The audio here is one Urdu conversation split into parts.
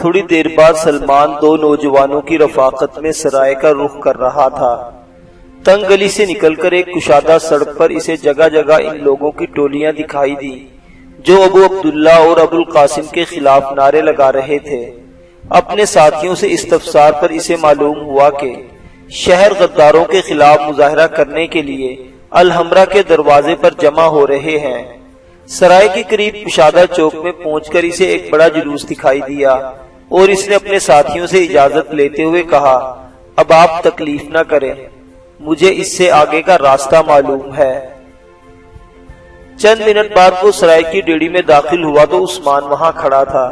تھوڑی دیر بعد سلمان دو نوجوانوں کی رفاقت میں سرائے کا رخ کر رہا تھا۔ تنگ گلی سے نکل کر ایک کشادہ سڑک پر اسے جگہ جگہ ان لوگوں کی ٹولیاں دکھائی دی جو ابو عبداللہ اور ابو القاسم کے خلاف نعرے لگا رہے تھے۔ اپنے ساتھیوں سے استفسار پر اسے معلوم ہوا کہ شہر غداروں کے خلاف مظاہرہ کرنے کے لیے الحمرا کے دروازے پر جمع ہو رہے ہیں۔ سرائے کے قریب کشادہ چوک میں پہنچ کر اسے ایک بڑا جلوس دکھائی دیا اور اس نے اپنے ساتھیوں سے اجازت لیتے ہوئے کہا، اب آپ تکلیف نہ کریں، مجھے اس سے آگے کا راستہ معلوم ہے۔ چند منٹ بعد وہ سرائے کی ڈیڑھی میں داخل ہوا تو عثمان وہاں کھڑا تھا۔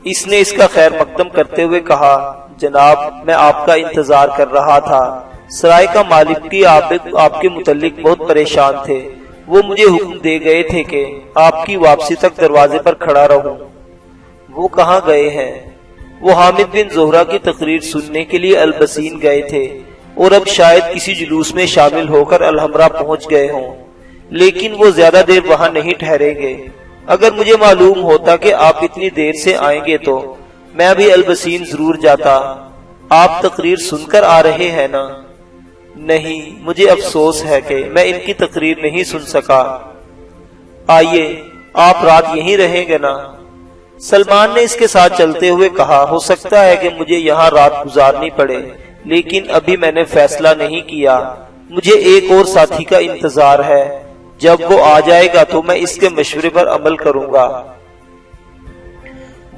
اس نے اس کا خیر مقدم کرتے ہوئے کہا، جناب میں آپ کا انتظار کر رہا تھا۔ سرائے کا مالک بھی آپ کے متعلق بہت پریشان تھے، وہ مجھے حکم دے گئے تھے کہ آپ کی واپسی تک دروازے پر کھڑا رہوں۔ وہ کہاں گئے ہیں؟ وہ حامد بن زہرہ کی تقریر سننے کے لیے البسین گئے تھے اور اب شاید کسی جلوس میں شامل ہو کر الحمرا پہنچ گئے ہوں، لیکن وہ زیادہ دیر وہاں نہیں ٹھہریں گے۔ اگر مجھے معلوم ہوتا کہ آپ اتنی دیر سے آئیں گے تو میں بھی البسین ضرور جاتا۔ آپ تقریر سن کر آ رہے ہیں نا؟ نہیں، مجھے افسوس ہے کہ میں ان کی تقریر نہیں سن سکا۔ آئیے، آپ رات یہیں رہیں گے نا؟ سلمان نے اس کے ساتھ چلتے ہوئے کہا، ہو سکتا ہے کہ مجھے یہاں رات گزارنی پڑے، لیکن ابھی میں نے فیصلہ نہیں کیا۔ مجھے ایک اور ساتھی کا انتظار ہے، جب وہ آ جائے گا تو میں اس کے مشورے پر عمل کروں گا۔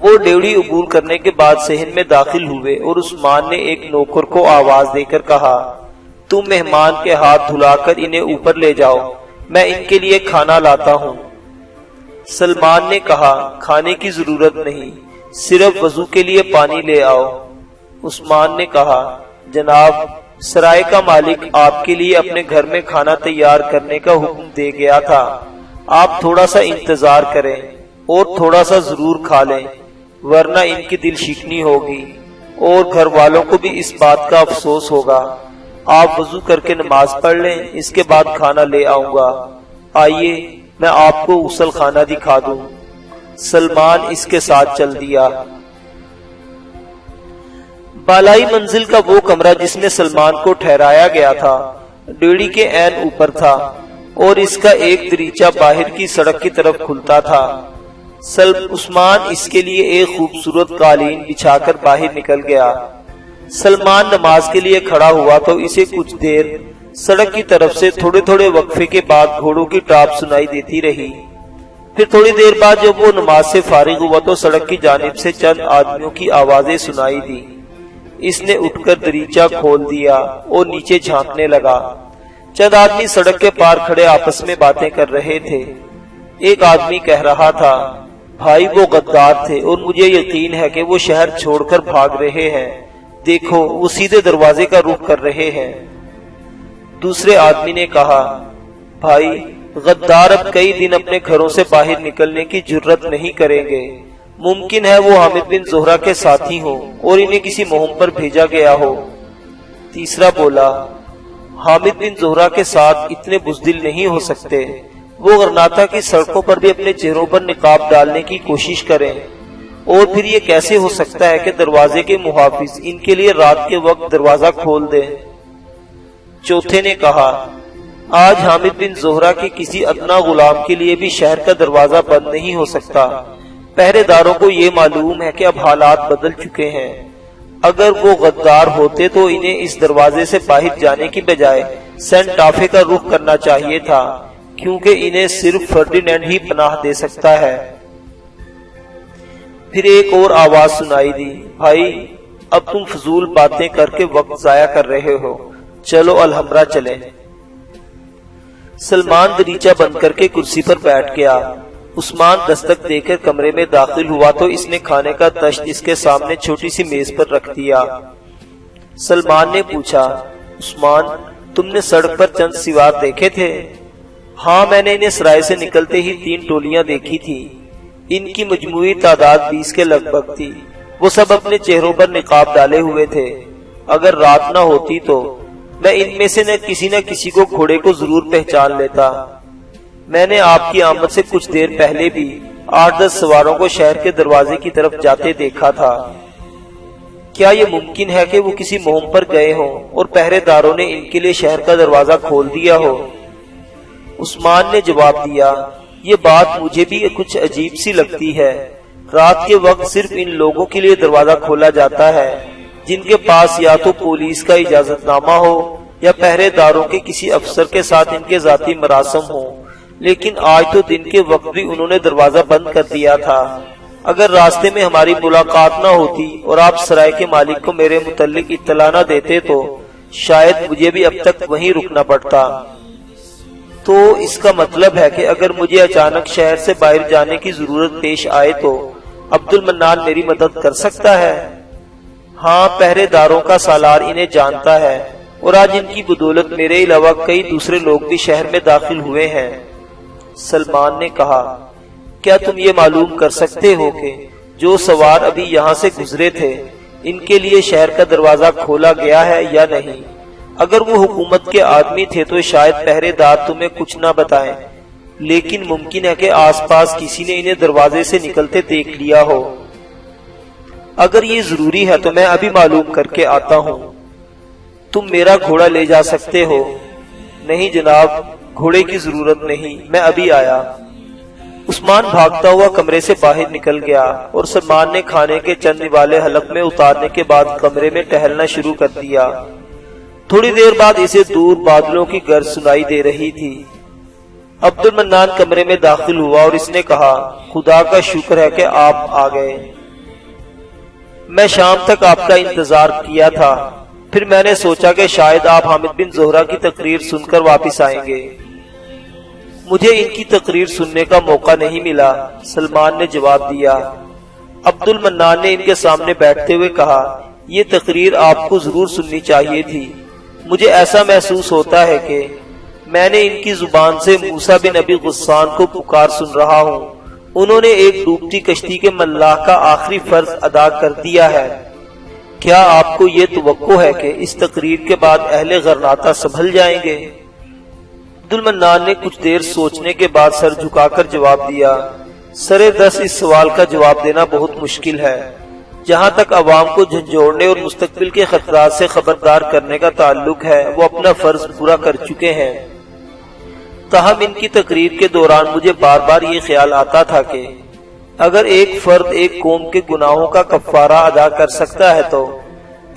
وہ ڈیوڑی عبور کرنے کے بعد صحن میں داخل ہوئے اور عثمان نے ایک نوکر کو آواز دے کر کہا، تم مہمان کے ہاتھ دھلا کر انہیں اوپر لے جاؤ، میں ان کے لیے کھانا لاتا ہوں۔ سلمان نے کہا، کھانے کی ضرورت نہیں، صرف وضو کے لیے پانی لے آؤ۔ عثمان نے کہا، جناب سرائے کا مالک آپ کے لیے اپنے گھر میں کھانا تیار کرنے کا حکم دے گیا تھا، آپ تھوڑا سا انتظار کریں اور تھوڑا سا ضرور کھا لیں، ورنہ ان کی دل شکنی ہوگی اور گھر والوں کو بھی اس بات کا افسوس ہوگا۔ آپ وضو کر کے نماز پڑھ لیں، اس کے بعد کھانا لے آؤں گا۔ آئیے میں آپ کو غسل خانہ دکھا دوں۔ سلمان اس کے ساتھ چل دیا۔ بالائی منزل کا وہ کمرہ جس میں سلمان کو ٹھہرایا گیا تھا ڈیڑھی کے عین اوپر تھا اور اس کا ایک دریچہ باہر کی سڑک کی طرف کھلتا تھا۔ عثمان اس کے لیے ایک خوبصورت قالین بچھا کر باہر نکل گیا۔ سلمان نماز کے لیے کھڑا ہوا تو اسے کچھ دیر سڑک کی طرف سے تھوڑے تھوڑے وقفے کے بعد گھوڑوں کی ٹاپ سنائی دیتی رہی۔ پھر تھوڑی دیر بعد جب وہ نماز سے فارغ ہوا تو سڑک کی جانب سے چند آدمیوں کی آوازیں سنائی دی۔ اس نے اٹھ کر دریچہ کھول دیا اور نیچے جھانکنے لگا۔ چند آدمی سڑک کے پار کھڑے آپس میں باتیں کر رہے تھے۔ ایک آدمی کہہ رہا تھا، بھائی وہ غدار تھے اور مجھے یقین ہے کہ وہ شہر چھوڑ کر بھاگ رہے ہیں، دیکھو وہ سیدھے دروازے کا رخ کر رہے ہیں۔ دوسرے آدمی نے کہا، بھائی غدار اب کئی دن اپنے گھروں سے باہر نکلنے کی جرت نہیں کریں گے، ممکن ہے وہ حامد بن زہرہ کے ساتھی ہوں اور انہیں کسی مہم پر بھیجا گیا ہو۔ تیسرا بولا، حامد بن زہرہ کے ساتھ اتنے بزدل نہیں ہو سکتے، وہ غرناطہ کی سڑکوں پر بھی اپنے چہروں پر نقاب ڈالنے کی کوشش کریں، اور پھر یہ کیسے ہو سکتا ہے کہ دروازے کے محافظ ان کے لیے رات کے وقت دروازہ کھول دیں۔ چوتھے نے کہا، آج حامد بن زہرہ کے کسی ادنا غلام کے لیے بھی شہر کا دروازہ بند نہیں ہو سکتا، پہرے داروں کو یہ معلوم ہے کہ اب حالات بدل چکے ہیں، اگر وہ غدار ہوتے تو انہیں اس دروازے سے باہر جانے کی بجائے سینٹ ٹافے کا رخ کرنا چاہیے تھا، کیونکہ انہیں صرف فرڈینینڈ ہی پناہ دے سکتا ہے۔ پھر ایک اور آواز سنائی دی، بھائی اب تم فضول باتیں کر کے وقت ضائع کر رہے ہو، چلو الحمرا چلیں۔ سلمان دریچہ بند کر کے کرسی پر بیٹھ گیا۔ عثمان دستک دے کر کمرے میں داخل ہوا تو اس نے کھانے کا تشت اس کے سامنے چھوٹی سی میز پر رکھ دیا۔ سلمان نے پوچھا، عثمان تم نے سڑک پر چند سوار دیکھے تھے؟ ہاں میں نے انہیں سرائے سے نکلتے ہی 3 ٹولیاں دیکھی تھی، ان کی مجموعی تعداد 20 کے لگ بھگ تھی، وہ سب اپنے چہروں پر نقاب ڈالے ہوئے تھے، اگر رات نہ ہوتی تو میں ان میں سے نہ کسی کو گھوڑے کو ضرور پہچان لیتا۔ میں نے آپ کی آمد سے کچھ دیر پہلے بھی 8-10 سواروں کو شہر کے دروازے کی طرف جاتے دیکھا تھا۔ کیا یہ ممکن ہے کہ وہ کسی مہم پر گئے ہوں اور پہرے داروں نے ان کے لیے شہر کا دروازہ کھول دیا ہو؟ عثمان نے جواب دیا، یہ بات مجھے بھی کچھ عجیب سی لگتی ہے۔ رات کے وقت صرف ان لوگوں کے لیے دروازہ کھولا جاتا ہے جن کے پاس یا تو پولیس کا اجازت نامہ ہو یا پہرے داروں کے کسی افسر کے ساتھ ان کے ذاتی مراسم ہوں، لیکن آج تو دن کے وقت بھی انہوں نے دروازہ بند کر دیا تھا۔ اگر راستے میں ہماری ملاقات نہ ہوتی اور آپ سرائے کے مالک کو میرے متعلق اطلاع نہ دیتے تو شاید مجھے بھی اب تک وہیں رکنا پڑتا۔ تو اس کا مطلب ہے کہ اگر مجھے اچانک شہر سے باہر جانے کی ضرورت پیش آئے تو عبد المنان میری مدد کر سکتا ہے؟ ہاں، پہرے داروں کا سالار انہیں جانتا ہے اور آج ان کی بدولت میرے علاوہ کئی دوسرے لوگ بھی شہر میں داخل ہوئے ہیں۔ سلمان نے کہا، کیا تم یہ معلوم کر سکتے ہو کہ جو سوار ابھی یہاں سے گزرے تھے ان کے لیے شہر کا دروازہ کھولا گیا ہے یا نہیں؟ اگر وہ حکومت کے آدمی تھے تو شاید پہرے دار تمہیں کچھ نہ بتائیں، لیکن ممکن ہے کہ آس پاس کسی نے انہیں دروازے سے نکلتے دیکھ لیا ہو۔ اگر یہ ضروری ہے تو میں ابھی معلوم کر کے آتا ہوں۔ تم میرا گھوڑا لے جا سکتے ہو؟ نہیں جناب، گھوڑے کی ضرورت نہیں، میں ابھی آیا۔ عثمان بھاگتا ہوا کمرے سے باہر نکل گیا اور سلمان نے کھانے کے چند نوالے حلق میں اتارنے کے بعد کمرے میں ٹہلنا شروع کر دیا۔ تھوڑی دیر بعد اسے دور بادلوں کی گرج سنائی دے رہی تھی۔ عبد المنان کمرے میں داخل ہوا اور اس نے کہا، خدا کا شکر ہے کہ آپ آ گئے۔ میں شام تک آپ کا انتظار کیا تھا، پھر میں نے سوچا کہ شاید آپ حامد بن زہرہ کی تقریر سن کر واپس آئیں گے۔ مجھے ان کی تقریر سننے کا موقع نہیں ملا، سلمان نے جواب دیا۔ عبد المنان نے ان کے سامنے بیٹھتے ہوئے کہا، یہ تقریر آپ کو ضرور سننی چاہیے تھی۔ مجھے ایسا محسوس ہوتا ہے کہ میں نے ان کی زبان سے موسیٰ بن ابی غسان کو پکار سن رہا ہوں۔ انہوں نے ایک ڈوبتی کشتی کے ملاح کا آخری فرض ادا کر دیا ہے۔ کیا آپ کو یہ توقع ہے کہ اس تقریر کے بعد اہل غرناطہ سنبھل جائیں گے؟ عبد المنان نے کچھ دیر سوچنے کے بعد سر جھکا کر جواب دیا، سرے دس اس سوال کا جواب دینا بہت مشکل ہے۔ جہاں تک عوام کو جھنجھوڑنے اور مستقبل کے خطرات سے خبردار کرنے کا تعلق ہے، وہ اپنا فرض پورا کر چکے ہیں۔ تاہم ان کی تقریر کے دوران مجھے بار بار یہ خیال آتا تھا کہ اگر ایک فرد ایک قوم کے گناہوں کا کفارہ ادا کر سکتا ہے تو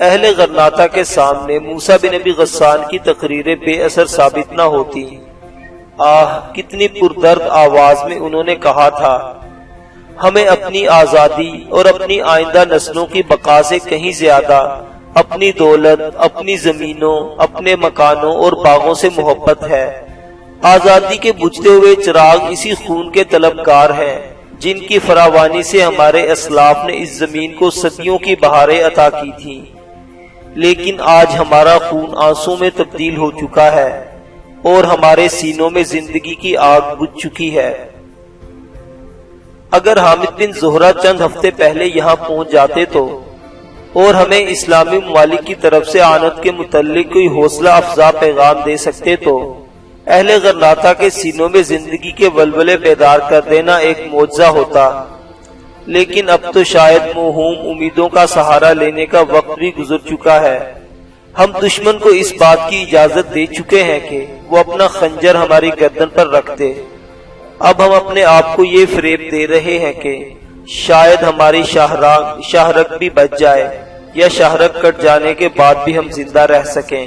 اہل غرناطہ کے سامنے موسیٰ بن ابی غسان کی تقریریں بے اثر ثابت نہ ہوتی۔ آہ، کتنی پردرد آواز میں انہوں نے کہا تھا، ہمیں اپنی آزادی اور اپنی آئندہ نسلوں کی بقا سے کہیں زیادہ اپنی دولت، اپنی زمینوں، اپنے مکانوں اور باغوں سے محبت ہے۔ آزادی کے بجھتے ہوئے چراغ اسی خون کے طلبگار ہیں جن کی فراوانی سے ہمارے اسلاف نے اس زمین کو صدیوں کی بہاریں عطا کی تھیں، لیکن آج ہمارا خون آنسوں میں تبدیل ہو چکا ہے اور ہمارے سینوں میں زندگی کی آگ بجھ چکی ہے۔ اگر حامد بن زہرہ چند ہفتے پہلے یہاں پہنچ جاتے تو اور ہمیں اسلامی ممالک کی طرف سے آنت کے متعلق کوئی حوصلہ افزا پیغام دے سکتے تو اہل غرناطہ کے سینوں میں زندگی کے ولولے بیدار کر دینا ایک معجزہ ہوتا، لیکن اب تو شاید موہوم امیدوں کا سہارا لینے کا وقت بھی گزر چکا ہے۔ ہم دشمن کو اس بات کی اجازت دے چکے ہیں کہ وہ اپنا خنجر ہماری گردن پر رکھ دے۔ اب ہم اپنے آپ کو یہ فریب دے رہے ہیں کہ شاید ہماری شاہرگ بھی بچ جائے یا شاہرگ کٹ جانے کے بعد بھی ہم زندہ رہ سکیں۔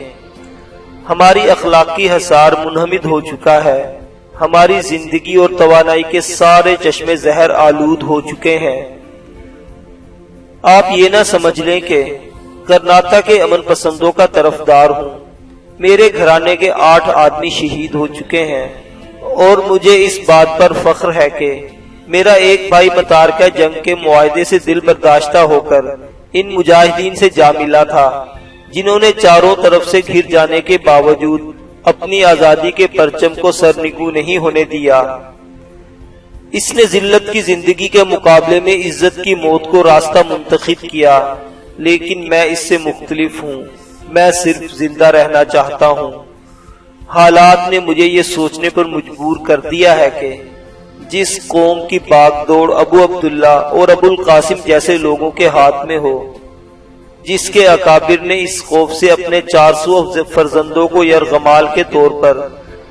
ہماری اخلاقی حصار منہمد ہو چکا ہے، ہماری زندگی اور توانائی کے سارے چشمے زہر آلود ہو چکے ہیں۔ آپ یہ نہ سمجھ لیں کہ غرناطہ کے امن پسندوں کا طرفدار ہوں۔ میرے گھرانے کے 8 آدمی شہید ہو چکے ہیں اور مجھے اس بات پر فخر ہے کہ میرا ایک بھائی متارکہ جنگ کے معاہدے سے دل برداشتہ ہو کر ان مجاہدین سے جا ملا تھا جنہوں نے چاروں طرف سے گھر جانے کے باوجود اپنی آزادی کے پرچم کو سرنگوں نہیں ہونے دیا۔ اس نے ذلت کی زندگی کے مقابلے میں عزت کی موت کو راستہ منتخب کیا، لیکن میں اس سے مختلف ہوں۔ میں صرف زندہ رہنا چاہتا ہوں۔ حالات نے مجھے یہ سوچنے پر مجبور کر دیا ہے کہ جس قوم کی باغ دوڑ ابو عبداللہ اور ابو القاسم جیسے لوگوں کے ہاتھ میں ہو، جس کے اکابر نے اس خوف سے اپنے 400 فرزندوں کو یرغمال کے طور پر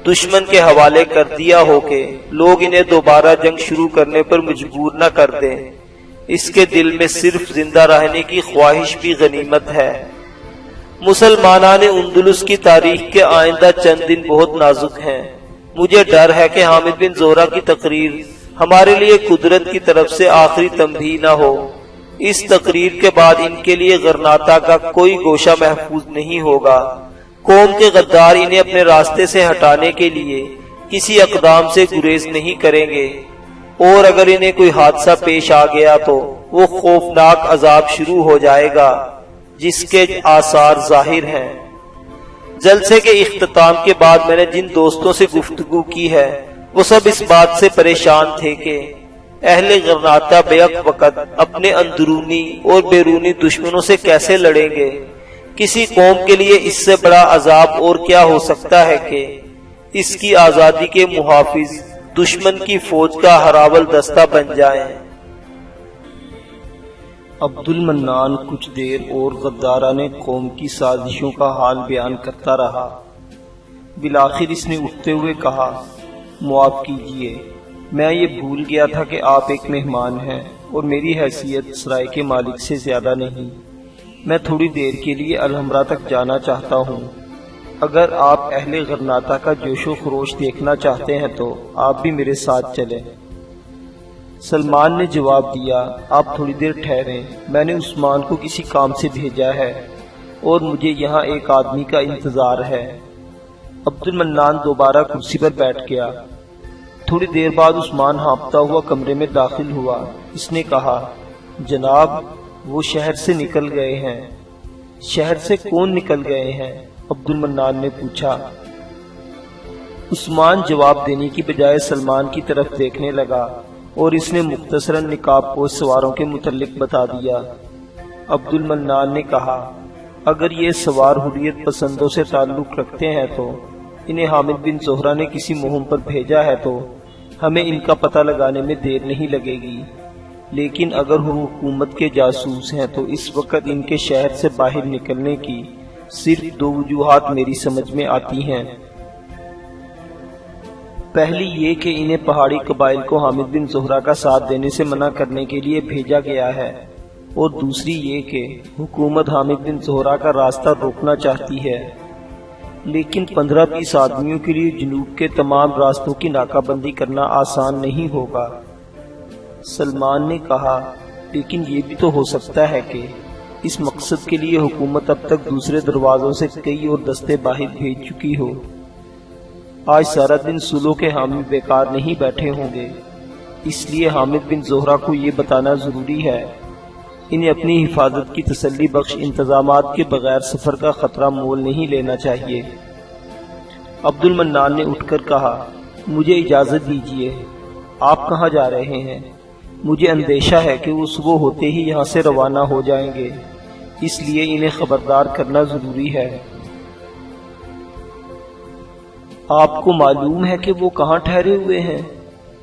دشمن کے حوالے کر دیا ہو کہ لوگ انہیں دوبارہ جنگ شروع کرنے پر مجبور نہ کر دیں، اس کے دل میں صرف زندہ رہنے کی خواہش بھی غنیمت ہے۔ مسلمانان اندلس کی تاریخ کے آئندہ چند دن بہت نازک ہیں۔ مجھے ڈر ہے کہ حامد بن زہرہ کی تقریر ہمارے لیے قدرت کی طرف سے آخری تنبیہ نہ ہو۔ اس تقریر کے بعد ان کے لیے غرناطہ کا کوئی گوشہ محفوظ نہیں ہوگا۔ قوم کے غدار انہیں اپنے راستے سے ہٹانے کے لیے کسی اقدام سے گریز نہیں کریں گے، اور اگر انہیں کوئی حادثہ پیش آ گیا تو وہ خوفناک عذاب شروع ہو جائے گا جس کے آثار ظاہر ہیں۔ جلسے کے اختتام کے بعد میں نے جن دوستوں سے گفتگو کی ہے وہ سب اس بات سے پریشان تھے کہ اہل غرناطہ بیک وقت اپنے اندرونی اور بیرونی دشمنوں سے کیسے لڑیں گے۔ کسی قوم کے لیے اس سے بڑا عذاب اور کیا ہو سکتا ہے کہ اس کی آزادی کے محافظ دشمن کی فوج کا ہراول دستہ بن جائیں۔ عبد المنان کچھ دیر اور غدارانہ قوم کی سازشوں کا حال بیان کرتا رہا۔ بالآخر اس نے اٹھتے ہوئے کہا، معاف کیجیے، میں یہ بھول گیا تھا کہ آپ ایک مہمان ہیں اور میری حیثیت سرائے کے مالک سے زیادہ نہیں۔ میں تھوڑی دیر کے لیے الحمرا تک جانا چاہتا ہوں۔ اگر آپ اہل غرناطہ کا جوش و خروش دیکھنا چاہتے ہیں تو آپ بھی میرے ساتھ چلیں۔ سلمان نے جواب دیا، آپ تھوڑی دیر ٹھہریں، میں نے عثمان کو کسی کام سے بھیجا ہے اور مجھے یہاں ایک آدمی کا انتظار ہے۔ عبد المنان دوبارہ کرسی پر بیٹھ گیا۔ تھوڑی دیر بعد عثمان ہانپتا ہوا کمرے میں داخل ہوا۔ اس نے کہا، جناب وہ شہر سے نکل گئے ہیں۔ شہر سے کون نکل گئے ہیں؟ عبد المنان نے پوچھا۔ عثمان جواب دینے کی بجائے سلمان کی طرف دیکھنے لگا اور اس نے مختصراً نقاب پوش سواروں کے متعلق بتا دیا۔ عبد المنان نے کہا، اگر یہ سوار حریت پسندوں سے تعلق رکھتے ہیں تو انہیں حامد بن زہرہ نے کسی مہم پر بھیجا ہے تو ہمیں ان کا پتہ لگانے میں دیر نہیں لگے گی، لیکن اگر وہ حکومت کے جاسوس ہیں تو اس وقت ان کے شہر سے باہر نکلنے کی صرف دو وجوہات میری سمجھ میں آتی ہیں۔ پہلی یہ کہ انہیں پہاڑی قبائل کو حامد بن زہرہ کا ساتھ دینے سے منع کرنے کے لیے بھیجا گیا ہے، اور دوسری یہ کہ حکومت حامد بن زہرہ کا راستہ روکنا چاہتی ہے، لیکن 15-20 آدمیوں کے لیے جنوب کے تمام راستوں کی ناکہ بندی کرنا آسان نہیں ہوگا۔ سلمان نے کہا، لیکن یہ بھی تو ہو سکتا ہے کہ اس مقصد کے لیے حکومت اب تک دوسرے دروازوں سے کئی اور دستے باہر بھیج چکی ہو۔ آج سارا دن سلو کے حامی بیکار نہیں بیٹھے ہوں گے، اس لیے حامد بن زہرہ کو یہ بتانا ضروری ہے۔ انہیں اپنی حفاظت کی تسلی بخش انتظامات کے بغیر سفر کا خطرہ مول نہیں لینا چاہیے۔ عبد المنان نے اٹھ کر کہا، مجھے اجازت دیجیے، آپ کہاں جا رہے ہیں؟ مجھے اندیشہ ہے کہ وہ صبح ہوتے ہی یہاں سے روانہ ہو جائیں گے، اس لیے انہیں خبردار کرنا ضروری ہے۔ آپ کو معلوم ہے کہ وہ کہاں ٹھہرے ہوئے ہیں؟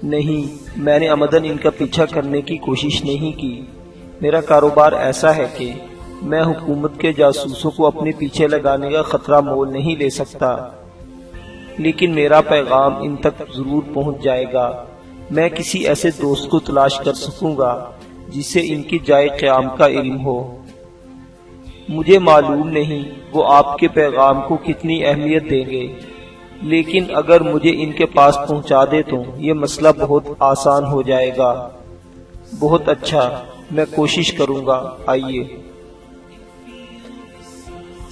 نہیں، میں نے عمدن ان کا پیچھا کرنے کی کوشش نہیں کی۔ میرا کاروبار ایسا ہے کہ میں حکومت کے جاسوسوں کو اپنے پیچھے لگانے کا خطرہ مول نہیں لے سکتا، لیکن میرا پیغام ان تک ضرور پہنچ جائے گا۔ میں کسی ایسے دوست کو تلاش کر سکوں گا جسے ان کی جائے قیام کا علم ہو۔ مجھے معلوم نہیں وہ آپ کے پیغام کو کتنی اہمیت دیں گے، لیکن اگر مجھے ان کے پاس پہنچا دے تو یہ مسئلہ بہت آسان ہو جائے گا۔ بہت اچھا، میں کوشش کروں گا، آئیے۔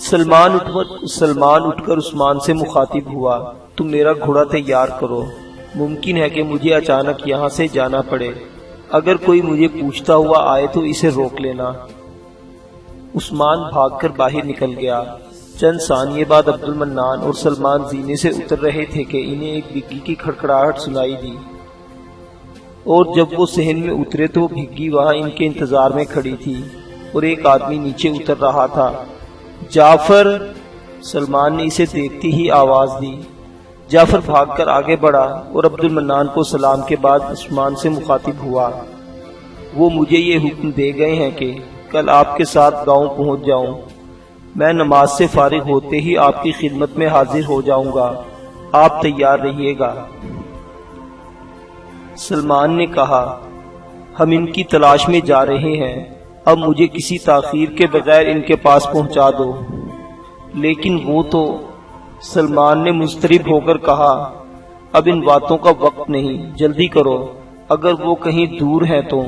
سلمان اٹھ کر عثمان سے مخاطب ہوا، تم میرا گھوڑا تیار کرو، ممکن ہے کہ مجھے اچانک یہاں سے جانا پڑے۔ اگر کوئی مجھے پوچھتا ہوا آئے تو اسے روک لینا۔ عثمان بھاگ کر باہر نکل گیا۔ چند ثانیے بعد عبد المنان اور سلمان زینے سے اتر رہے تھے کہ انہیں ایک بگھی کی کھڑکھڑاہٹ سنائی دی، اور جب وہ صحن میں اترے تو بگھی وہاں ان کے انتظار میں کھڑی تھی اور ایک آدمی نیچے اتر رہا تھا۔ جعفر! سلمان نے اسے دیکھتی ہی آواز دی۔ جعفر بھاگ کر آگے بڑھا اور عبد المنان کو سلام کے بعد عثمان سے مخاطب ہوا۔ وہ مجھے یہ حکم دے گئے ہیں کہ کل آپ کے ساتھ گاؤں پہنچ جاؤں۔ میں نماز سے فارغ ہوتے ہی آپ کی خدمت میں حاضر ہو جاؤں گا، آپ تیار رہیے گا۔ سلمان نے کہا، ہم ان کی تلاش میں جا رہے ہیں، اب مجھے کسی تاخیر کے بغیر ان کے پاس پہنچا دو۔ لیکن وہ تو، سلمان نے مضطرب ہو کر کہا، اب ان باتوں کا وقت نہیں، جلدی کرو، اگر وہ کہیں دور ہیں تو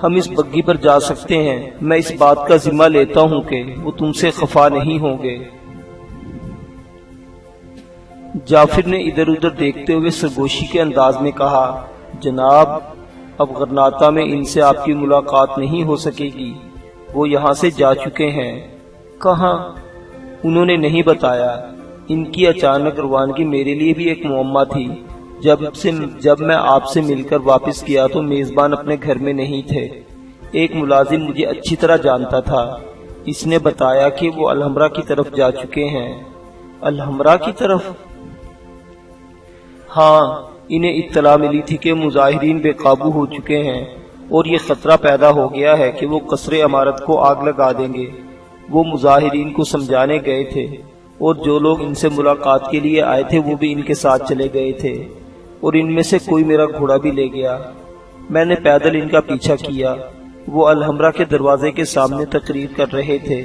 ہم اس بگھی پر جا سکتے ہیں۔ میں اس بات کا ذمہ لیتا ہوں کہ وہ تم سے خفا نہیں ہوں گے۔ جعفر نے ادھر ادھر دیکھتے ہوئے سرگوشی کے انداز میں کہا، جناب، اب غرناطہ میں ان سے آپ کی ملاقات نہیں ہو سکے گی، وہ یہاں سے جا چکے ہیں۔ کہاں؟ انہوں نے نہیں بتایا۔ ان کی اچانک روانگی میرے لیے بھی ایک معمہ تھی۔ جب میں آپ سے مل کر واپس کیا تو میزبان اپنے گھر میں نہیں تھے۔ ایک ملازم مجھے اچھی طرح جانتا تھا، اس نے بتایا کہ وہ الحمرا کی طرف جا چکے ہیں۔ الحمرا کی طرف؟ ہاں، انہیں اطلاع ملی تھی کہ مظاہرین بے قابو ہو چکے ہیں اور یہ خطرہ پیدا ہو گیا ہے کہ وہ قصر عمارت کو آگ لگا دیں گے۔ وہ مظاہرین کو سمجھانے گئے تھے اور جو لوگ ان سے ملاقات کے لیے آئے تھے وہ بھی ان کے ساتھ چلے گئے تھے، اور ان میں سے کوئی میرا گھوڑا بھی لے گیا۔ میں نے پیدل ان کا پیچھا کیا۔ وہ الحمرا کے دروازے کے سامنے تقریر کر رہے تھے،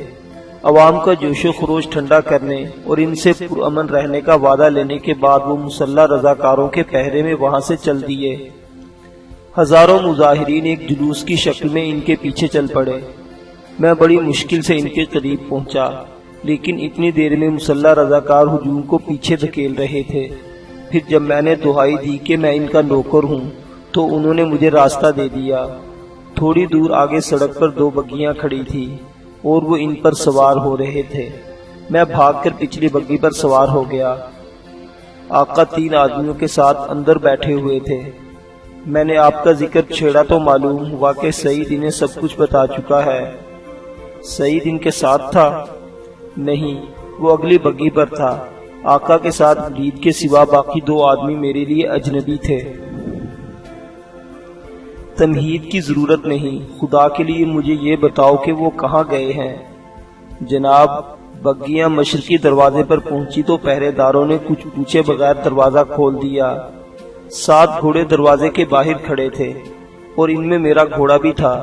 عوام کا جوش و خروش ٹھنڈا کرنے اور ان سے پرامن رہنے کا وعدہ لینے کے بعد وہ مسلح رضاکاروں کے پہرے میں وہاں سے چل دیے۔ ہزاروں مظاہرین ایک جلوس کی شکل میں ان کے پیچھے چل پڑے۔ میں بڑی مشکل سے ان کے قریب پہنچا، لیکن اتنی دیر میں مسلح رضاکار ہجوم کو پیچھے دھکیل رہے تھے۔ پھر جب میں نے دہائی دی کہ میں ان کا نوکر ہوں تو انہوں نے مجھے راستہ دے دیا۔ تھوڑی دور آگے سڑک پر 2 بگھیاں کھڑی تھی اور وہ ان پر سوار ہو رہے تھے۔ میں بھاگ کر پچھلی بگھی پر سوار ہو گیا۔ آقا 3 آدمیوں کے ساتھ اندر بیٹھے ہوئے تھے۔ میں نے آپ کا ذکر چھیڑا تو معلوم ہوا کہ سعید انہیں سب کچھ بتا چکا ہے۔ سعید ان کے ساتھ تھا؟ نہیں، وہ اگلی بگھی پر تھا۔ آقا کے ساتھ ولید کے سوا باقی 2 آدمی میرے لیے اجنبی تھے۔ تمہید کی ضرورت نہیں، خدا کے لیے مجھے یہ بتاؤ کہ وہ کہاں گئے ہیں؟ جناب، بگھیاں مشرقی دروازے پر پہنچی تو پہرے داروں نے کچھ پوچھے بغیر دروازہ کھول دیا۔ 7 گھوڑے دروازے کے باہر کھڑے تھے اور ان میں میرا گھوڑا بھی تھا۔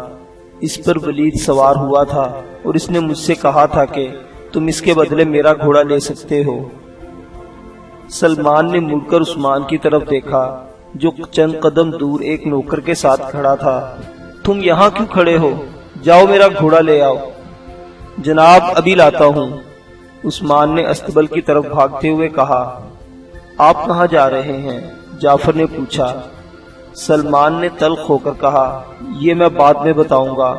اس پر ولید سوار ہوا تھا اور اس نے مجھ سے کہا تھا کہ تم اس کے بدلے میرا گھوڑا لے سکتے ہو۔ سلمان نے مڑ کر عثمان کی طرف دیکھا جو چند قدم دور ایک نوکر کے ساتھ کھڑا تھا۔ تم یہاں کیوں کھڑے ہو؟ جاؤ میرا گھوڑا لے آؤ۔ جناب، ابھی لاتا ہوں، عثمان نے استبل کی طرف بھاگتے ہوئے کہا۔ آپ کہاں جا رہے ہیں؟ جعفر نے پوچھا۔ سلمان نے تلخ ہو کر کہا، یہ میں بعد میں بتاؤں گا،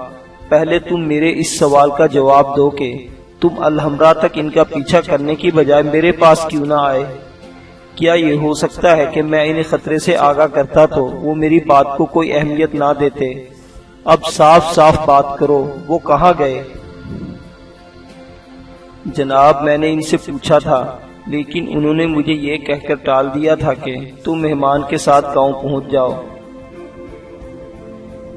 پہلے تم میرے اس سوال کا جواب دو کہ تم الحمرا تک ان کا پیچھا کرنے کی بجائے میرے پاس کیوں نہ آئے؟ کیا یہ ہو سکتا ہے کہ میں انہیں خطرے سے آگاہ کرتا تو وہ میری بات کو کوئی اہمیت نہ دیتے؟ اب صاف صاف بات کرو، وہ کہاں گئے؟ جناب، میں نے ان سے پوچھا تھا، لیکن انہوں نے مجھے یہ کہہ کر ٹال دیا تھا کہ تم مہمان کے ساتھ گاؤں پہنچ جاؤ۔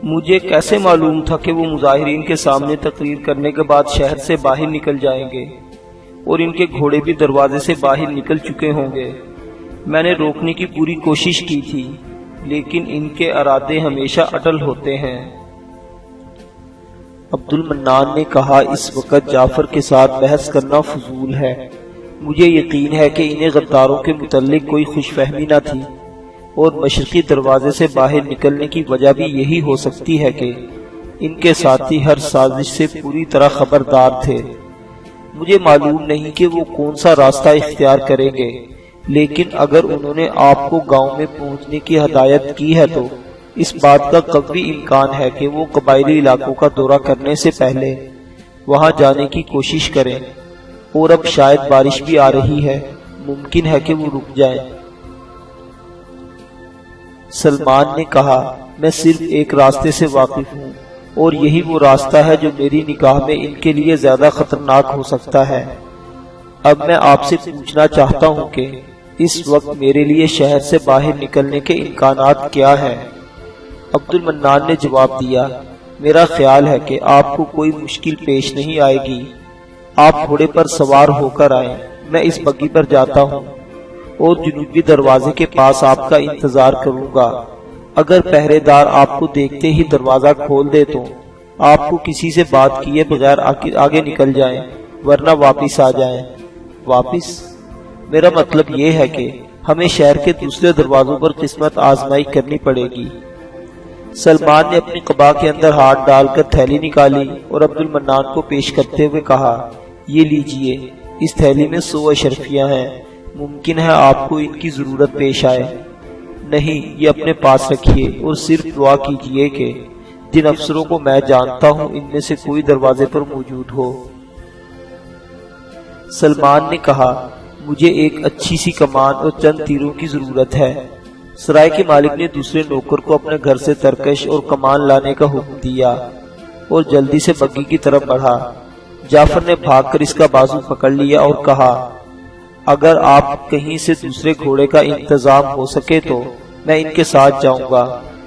مجھے کیسے معلوم تھا کہ وہ مظاہرین کے سامنے تقریر کرنے کے بعد شہر سے باہر نکل جائیں گے اور ان کے گھوڑے بھی دروازے سے باہر نکل چکے ہوں گے؟ میں نے روکنے کی پوری کوشش کی تھی، لیکن ان کے ارادے ہمیشہ اٹل ہوتے ہیں۔ عبد المنان نے کہا، اس وقت جعفر کے ساتھ بحث کرنا فضول ہے۔ مجھے یقین ہے کہ انہیں غداروں کے متعلق کوئی خوش فہمی نہ تھی، اور مشرقی دروازے سے باہر نکلنے کی وجہ بھی یہی ہو سکتی ہے کہ ان کے ساتھی ہر سازش سے پوری طرح خبردار تھے۔ مجھے معلوم نہیں کہ وہ کون سا راستہ اختیار کریں گے، لیکن اگر انہوں نے آپ کو گاؤں میں پہنچنے کی ہدایت کی ہے تو اس بات کا قطعی امکان ہے کہ وہ قبائلی علاقوں کا دورہ کرنے سے پہلے وہاں جانے کی کوشش کریں، اور اب شاید بارش بھی آ رہی ہے، ممکن ہے کہ وہ رک جائیں۔ سلمان نے کہا، میں صرف ایک راستے سے واقف ہوں، اور یہی وہ راستہ ہے جو میری نگاہ میں ان کے لیے زیادہ خطرناک ہو سکتا ہے۔ اب میں آپ سے پوچھنا چاہتا ہوں کہ اس وقت میرے لیے شہر سے باہر نکلنے کے امکانات کیا ہیں؟ عبد المنان نے جواب دیا، میرا خیال ہے کہ آپ کو کوئی مشکل پیش نہیں آئے گی۔ آپ گھوڑے پر سوار ہو کر آئیں، میں اس بگی پر جاتا ہوں اور جنوبی دروازے کے پاس آپ کا انتظار کروں گا۔ اگر پہرے دار آپ کو دیکھتے ہی دروازہ کھول دے تو آپ کو کسی سے بات کیے بغیر آگے نکل جائیں، ورنہ واپس آ جائیں۔ واپس؟ میرا مطلب یہ ہے کہ ہمیں شہر کے دوسرے دروازوں پر قسمت آزمائی کرنی پڑے گی۔ سلمان نے اپنی قبا کے اندر ہاتھ ڈال کر تھیلی نکالی اور عبد المنان کو پیش کرتے ہوئے کہا، یہ لیجئے، اس تھیلی میں 100 اشرفیاں ہیں، ممکن ہے آپ کو ان کی ضرورت پیش آئے۔ نہیں، یہ اپنے پاس رکھیے اور صرف دعا کیجئے کہ جن افسروں کو میں جانتا ہوں ان میں سے کوئی دروازے پر موجود ہو۔ سلمان نے کہا، مجھے ایک اچھی سی کمان اور چند تیروں کی ضرورت ہے۔ سرائے کے مالک نے دوسرے نوکر کو اپنے گھر سے ترکش اور کمان لانے کا حکم دیا اور جلدی سے بگی کی طرف بڑھا۔ جعفر نے بھاگ کر اس کا بازو پکڑ لیا اور کہا، اگر آپ کہیں سے دوسرے گھوڑے کا انتظام ہو سکے تو میں ان کے ساتھ جاؤں گا،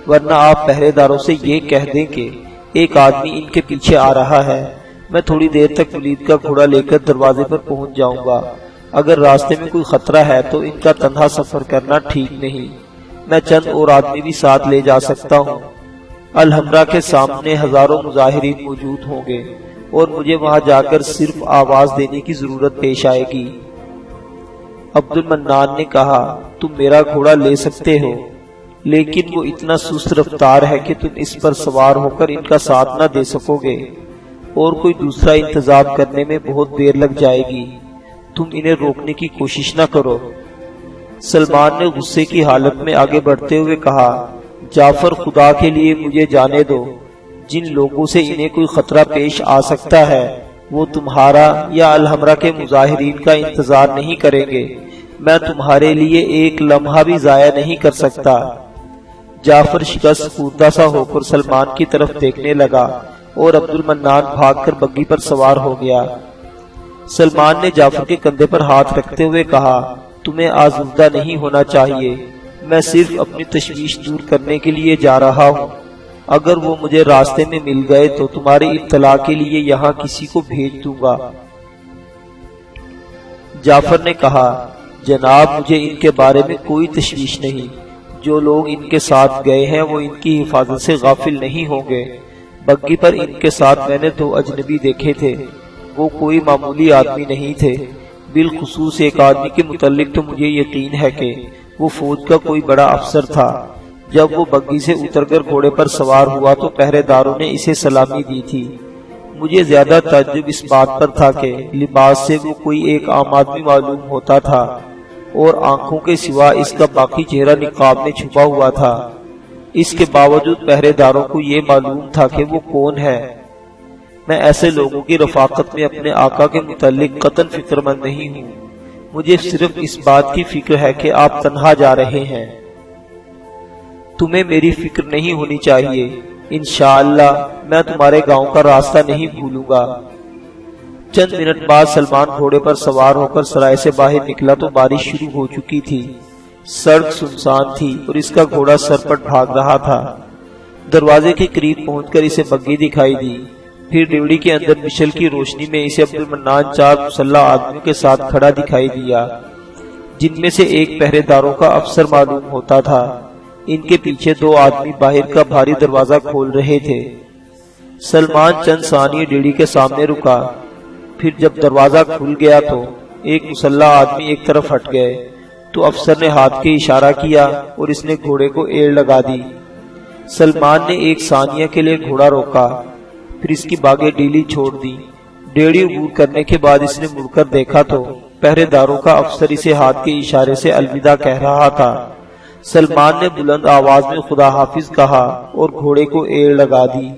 ورنہ آپ پہرے داروں سے یہ کہہ دیں کہ ایک آدمی ان کے پیچھے آ رہا ہے۔ میں تھوڑی دیر تک ولید کا گھوڑا لے کر دروازے پر پہنچ جاؤں گا۔ اگر راستے میں کوئی خطرہ ہے تو ان کا تنہا سفر کرنا ٹھیک نہیں۔ میں چند اور آدمی بھی ساتھ لے جا سکتا ہوں۔ الحمرا کے سامنے ہزاروں مظاہرین موجود ہوں گے اور مجھے وہاں جا کر صرف آواز دینے کی ضرورت پیش آئے گی۔ عبد المنان نے کہا، تم میرا گھوڑا لے سکتے ہو، لیکن وہ اتنا سست رفتار ہے کہ تم اس پر سوار ہو کر ان کا ساتھ نہ دے سکو گے اور کوئی دوسرا انتظام کرنے میں بہت دیر لگ جائے گی۔ تم انہیں روکنے کی کوشش نہ کرو۔ سلمان نے غصے کی حالت میں آگے بڑھتے ہوئے کہا، جعفر، خدا کے لیے مجھے جانے دو۔ جن لوگوں سے انہیں کوئی خطرہ پیش آ سکتا ہے وہ تمہارا یا الحمرا کے مظاہرین کا انتظار نہیں کریں گے۔ میں تمہارے لیے ایک لمحہ بھی ضائع نہیں کر سکتا۔ جعفر شکست خوردہ سا ہو کر سلمان کی طرف دیکھنے لگا اور عبد المنان بھاگ کر بگی پر سوار ہو گیا۔ سلمان نے جعفر کے کندھے پر ہاتھ رکھتے ہوئے کہا، تمہیں آزردہ نہیں ہونا چاہیے، میں صرف اپنی تشویش دور کرنے کے لیے جا رہا ہوں۔ اگر وہ مجھے راستے میں مل گئے تو تمہاری اطلاع کے لیے یہاں کسی کو بھیج دوں گا۔ جعفر نے کہا، جناب، مجھے ان کے بارے میں کوئی تشویش نہیں۔ جو لوگ ان کے ساتھ گئے ہیں وہ ان کی حفاظت سے غافل نہیں ہوں گے۔ بگی پر ان کے ساتھ میں نے 2 اجنبی دیکھے تھے، وہ کوئی معمولی آدمی نہیں تھے۔ بالخصوص ایک آدمی کے متعلق تو مجھے یقین ہے کہ وہ فوج کا کوئی بڑا افسر تھا۔ جب وہ بگی سے اتر کر گھوڑے پر سوار ہوا تو پہرے داروں نے اسے سلامی دی تھی۔ مجھے زیادہ تعجب اس بات پر تھا کہ لباس سے وہ کوئی ایک عام آدمی معلوم ہوتا تھا اور آنکھوں کے سوا اس کا باقی چہرہ نقاب میں چھپا ہوا تھا۔ اس کے باوجود پہرے داروں کو یہ معلوم تھا کہ وہ کون ہے۔ میں ایسے لوگوں کی رفاقت میں اپنے آقا کے متعلق قطعاً فکر مند نہیں ہوں۔ مجھے صرف اس بات کی فکر ہے کہ آپ تنہا جا رہے ہیں۔ تمہیں میری فکر نہیں ہونی چاہیے۔ انشاءاللہ میں تمہارے گاؤں کا راستہ نہیں بھولوں گا۔ چند منٹ بعد سلمان گھوڑے پر سوار ہو کر سرائے سے باہر نکلا تو بارش شروع ہو چکی تھی۔ سڑک سنسان تھی اور اس کا گھوڑا سرپٹ بھاگ رہا تھا۔ دروازے کے قریب پہنچ کر اسے بگی دکھائی دی۔ پھر ڈیوڑی کے اندر مشل کی روشنی میں اسے عبد المنان 4 مسلح آدمیوں کے ساتھ کھڑا دکھائی دیا، جن میں سے ایک پہرے داروں کا افسر معلوم ہوتا تھا۔ ان کے پیچھے 2 آدمی باہر کا بھاری دروازہ کھول رہے تھے۔ سلمان چند ثانیے ڈیوڑی کے سامنے رکا، پھر جب دروازہ کھل گیا تو ایک مسلح آدمی ایک طرف ہٹ گئے تو افسر نے ہاتھ کے اشارہ کیا اور اس نے گھوڑے کو ایڑ لگا دی۔ سلمان نے 1 ثانیہ کے لیے گھوڑا روکا، پھر اس کی باگیں ڈیلی چھوڑ دی۔ ڈیڑھی عبور کرنے کے بعد اس نے مڑ کر دیکھا تو پہرے داروں کا افسر اسے ہاتھ کے اشارے سے الوداع کہہ رہا تھا۔ سلمان نے بلند آواز میں خدا حافظ کہا اور گھوڑے کو ایڑ لگا دی۔